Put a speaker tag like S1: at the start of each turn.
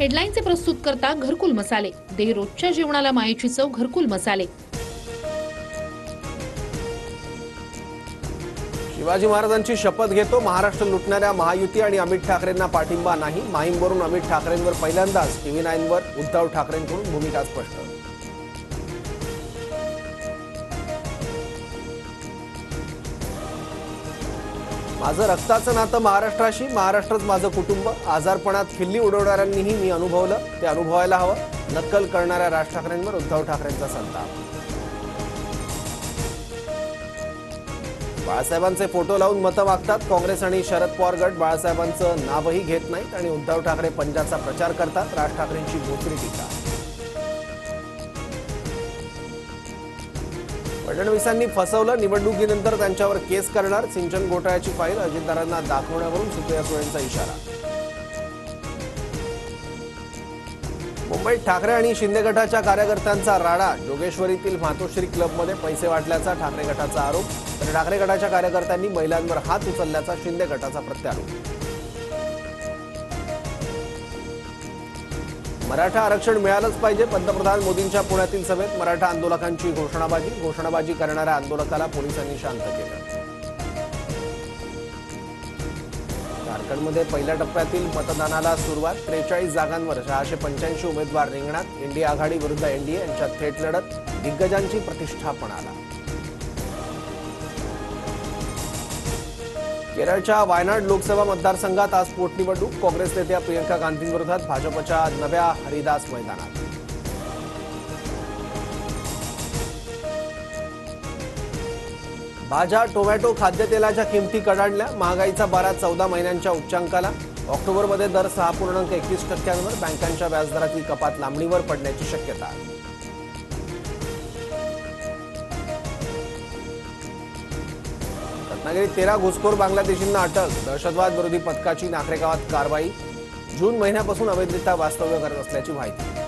S1: हेडलाईनचे प्रस्तुत करता घरकुल मसाले. दे रोजच्या जेवणाला मायेची चव घरकुल मसाले.
S2: शिवाजी महाराजांची शपथ घेतो. महाराष्ट्र लुटणाऱ्या महायुती आणि अमित ठाकरेंना पाठिंबा नाही. माहीमवरून अमित ठाकरेंवर पहिल्यांदाच TV9 वर उद्धव ठाकरेंकडून भूमिका स्पष्ट. माझं रक्ताचं नातं महाराष्ट्राशी. महाराष्ट्रच माझं कुटुंब. आजारपणात खिल्ली उडवणाऱ्यांनीही मी अनुभवलं. ते अनुभवायला हवं. नक्कल करणाऱ्या राज ठाकरेंवर उद्धव ठाकरेंचा संताप. बाळासाहेबांचे फोटो लावून मतं मागतात. काँग्रेस आणि शरद पवार गट बाळासाहेबांचं नावही घेत नाहीत आणि उद्धव ठाकरे पंजाचा प्रचार करतात. राज ठाकरेंची बोचरी टीका. फडणवीसांनी फसवलं. निवडणुकीनंतर त्यांच्यावर केस करणार. सिंचन घोटाळ्याची फाईल अजितदारांना दाखवण्यावरून सुप्रिया सुळेंचा इशारा. मुंबईत ठाकरे आणि शिंदे गटाच्या कार्यकर्त्यांचा राडा. जोगेश्वरीतील मातोश्री क्लबमध्ये पैसे वाटल्याचा ठाकरे गटाचा आरोप. तर ठाकरे गटाच्या कार्यकर्त्यांनी महिलांवर हात उचलल्याचा शिंदे गटाचा प्रत्यारोप. मराठा आरक्षण मिळालंच पाहिजे. पंतप्रधान मोदींच्या पुण्यातील सभेत मराठा आंदोलकांची घोषणाबाजी करणाऱ्या आंदोलकाला पोलिसांनी शांत केलं. झारखंडमध्ये पहिल्या टप्प्यातील मतदानाला सुरुवात. 43 जागांवर 685 उमेदवार रिंगणात. इंडिया आघाडी विरुद्ध एनडीए यांच्यात थेट लढत. दिग्गजांची प्रतिष्ठा पणाला. केरळच्या वायनाड लोकसभा मतदारसंघात आज पोटनिवडणूक. काँग्रेस नेत्या प्रियंका गांधींविरोधात भाजपच्या नव्या हरिदास मैदानात. भाज्या, टोमॅटो, खाद्यतेलाच्या किमती कडाडल्या. महागाईचा पारा 14 महिन्यांच्या उच्चांकाला. ऑक्टोबरमध्ये दर 6.21%. बँकांच्या व्याजदरातील कपात लांबणीवर पडण्याची शक्यता. रत्नागिरीत 13 घुसखोर बांगलादेशींना अटक. दहशतवाद विरोधी पथकाची नाखरे गावात कारवाई. जून महिन्यापासून अवैधरित्या वास्तव्य करत असल्याची माहिती.